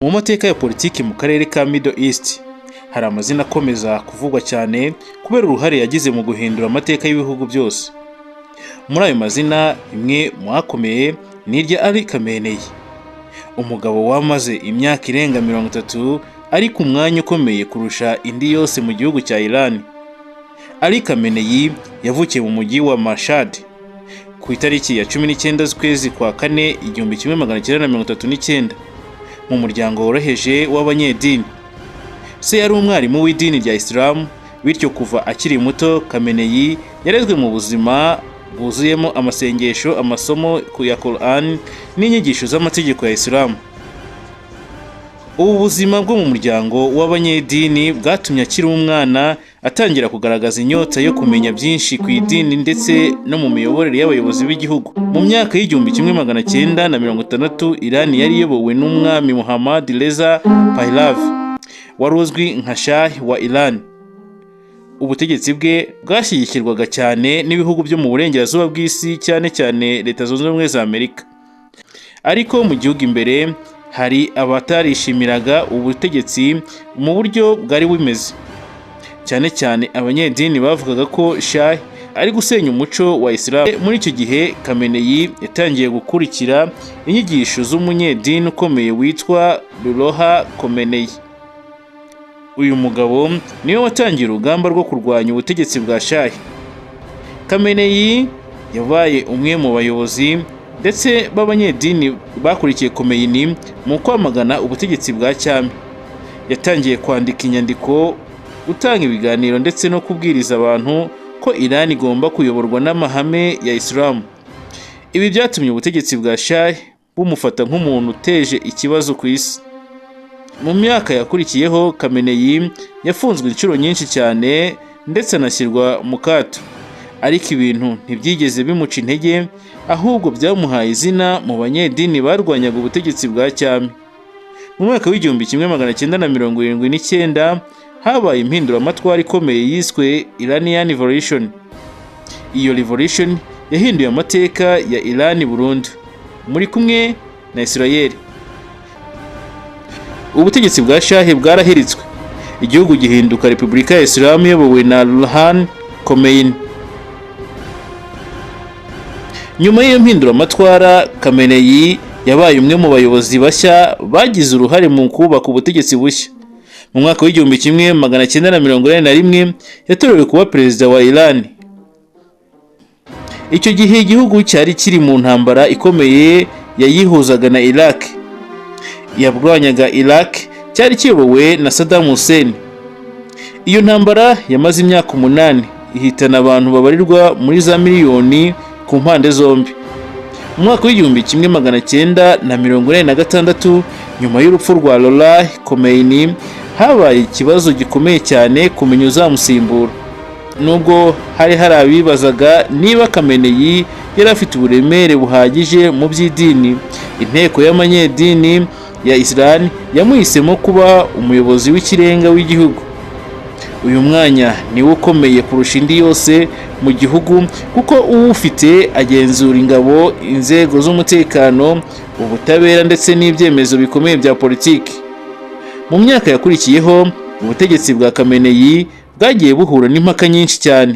Mu mateka ya politiki mu karere ka Middle East hari amazina akomeza kuvugwa cyane kubera uruhare yagize mu guhindura amateka y'ibihugu byose. Muri ayo mazina imwe mu akomeye ni irya Ali Khamenei, umugabo wamaze imyaka irenga 30 ari ku mwanya ukomeye kurusha indi yose mu gihugu cya Iran. Ali Khamenei yavukiye mu mujyi wa Mashhad ku itariki ya 19 z'ukwezi kwa kane 1939 mu muryango woroheje w'abanyedini. Se yari umwarimu w'idini rya Islam, bityo kuva akiri muto Khamenei yarezwe mu buzima bwuzuyemo amasengesho, amasomo ya Quran n'inyigisho z'amategeko ya Islam. Ubu buzima bwo mu muryango w'abanyedini bwatumye akiri umwana atangira kugaragaza inyota yo kumenya byinshi ku idini ndetse no mu miyoborere y'abayobozi b'igihugu. Mu myaka y'1960 Iran yari iyobowe n'umwami Muhammad Reza Pahlavi wari uzwi nka Shah wa Iran. Ubutegetsi bwe bwashyigikirwaga cyane n'ibihugu byo mu burengerazuba bw'isi, cyane cyane Leta Zunze Ubumwe za Amerika. Ariko mu gihugu imbere hari abatarishimiraga ubutegetsi mu buryo bwari bumeze. Cyane cyane abanyedini bavugaga ko Shah ari gusenya umuco wa Islam. Muri icyo gihe Khamenei yatangiye gukurikira inyigisho z'umunyedini ukomeye witwa Ruhollah Khomeini. Uyu mugabo niwe watangiye urugamba rwo kurwanya ubutegetsi bwa Shah. Khamenei yabaye umwe mu bayobozi ndetse b'abanyedini bakurikiye Khomeini mu kwamagana ubutegetsi bwa cyami. Yatangiye kwandika inyandiko, gutanga ibiganiro ndetse no kubwiriza abantu ko Iran igomba kuyoborwa n'amahame ya Islam. Ibi byatumye ubutegetsi bwa Shah bumufata nk'umuntu uteje ikibazo ku isi. Mu myaka yakurikiyeho Khamenei yafunzwe inshuro nyinshi cyane ndetse anashyirwa mu kato, ariko ibintu ntibyigeze bimuca intege, ahubwo byamuhaye izina mu banyedini barwanyaga ubutegetsi bwa cyami. Mu mwaka w'1979 habaye impinduramatwara ikomeye yiswe Iranian Revolution. Iyo revolution yahinduye amateka ya Iran burundu. Muri kumwe na Israel, ubutegetsi bwa Shah bwarahiritswe, igihugu gihinduka Repubulika ya Islam iyobowe na Ruhollah Khomeini. Nyuma y'iyo mpinduramatwara, Khamenei yabaye umwe mu bayobozi bashya bagize uruhare mu kubaka ubutegetsi bushya. Mu mwaka w'1981 yatorewe kuba perezida wa Iran. Icyo gihe igihugu cyari kiri mu ntambara ikomeye yayihuzaga na Iraq. Yarwanyaga Iraq cyari kiyobowe na Saddam Hussein. Iyo ntambara yamaze imyaka 8 ihitana abantu babarirwa muri za miliyoni ku mpande zombi. Mu mwaka w'1946 nyuma y'urupfu rwa Ruhollah Khomeini habaye ikibazo gikomeye cyane kumenya uzamusimbura. Nubwo hari abibazaga niba Khamenei yari afite uburemere buhagije mu by'idini, inteko y'abanyedini ya Islam yamuhisemo kuba umuyobozi w'ikirenga w'igihugu. Uyu mwanya niwo ukomeye kurusha indi yose mu gihugu, kuko uwufite agenzura ingabo, inzego z'umutekano, ubutabera ndetse n'ibyemezo bikomeye bya politiki. Mu myaka yakurikiyeho ubutegetsi bwa Khamenei bwagiye buhura n'impaka nyinshi cyane.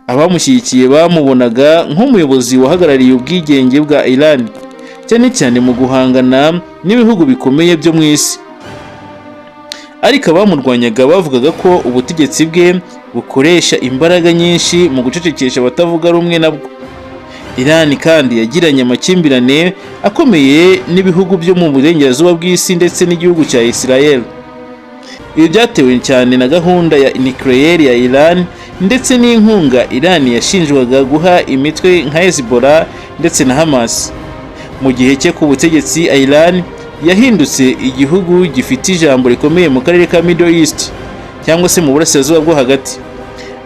Abamushyigikiye bamubonaga nk'umuyobozi wahagarariye ubwigenge bwa Iran, cyane cyane mu guhangana n'ibihugu bikomeye byo mu isi. Ariko abamurwanyaga bavugaga ko ubutegetsi bwe bukoresha imbaraga nyinshi mu gucecekesha abatavuga rumwe nabwo. Iran kandi yagiranye amakimbirane akomeye n'ibihugu byo mu burengerazuba bw'isi ndetse n'igihugu cya Israel. Ibi byatewe cyane na gahunda ya nucleaire ya Iran ndetse n'inkunga Iran yashinjwaga guha imitwe nka Hezbollah ndetse na Hamas. Mu gihe cye ku butegetsi, Iran yahindutse igihugu gifite ijambo rikomeye mu karere ka Middle East cyangwa se mu burasirazuba bwo hagati.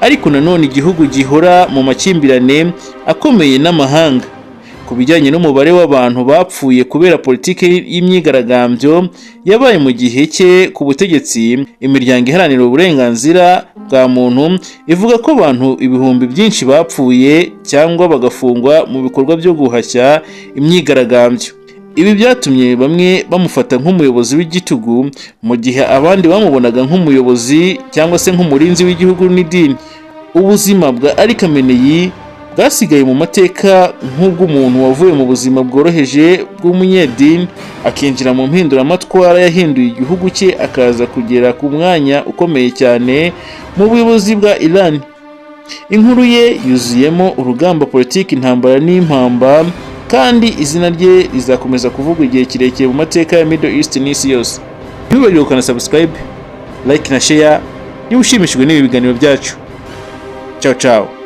Ariko nanone igihugu gihora mu makimbirane akomeye n'amahanga. Ku bijyanye n'umubare w'abantu bapfuye kubera politiki y'imyigaragambyo yabaye mu gihe cye ku butegetsi, imiryango iharanira uburenganzira bwa muntu ivuga ko abantu ibihumbi byinshi bapfuye cyangwa bagafungwa mu bikorwa byo guhashya imyigaragambyo. Ibi byatumye bamwe bamufata nk'umuyobozi w'igitugu, mu gihe abandi bamubonaga nk'umuyobozi cyangwa se nk'umurinzi w'igihugu n'idini. Ubuzima bwa Ali Khamenei bwasigaye mu mateka nk'ubw'umuntu wavuye mu buzima bworoheje bw'umunyedini akinjira mu mpinduramatwara yahinduye igihugu cye akaza kugera ku mwanya ukomeye cyane mu buyobozi bwa Iran. Inkuru ye yuzuyemo urugamba, politiki, intambara n'impamba, kandi izina rye rizakomeza kuvugwa igihe kirekire mu mateka ya Middle East n'isi yose. Ntibibagirwe gukanda subscribe, like na share niba ushimishijwe n'ibi biganiro byacu. Ciao ciao.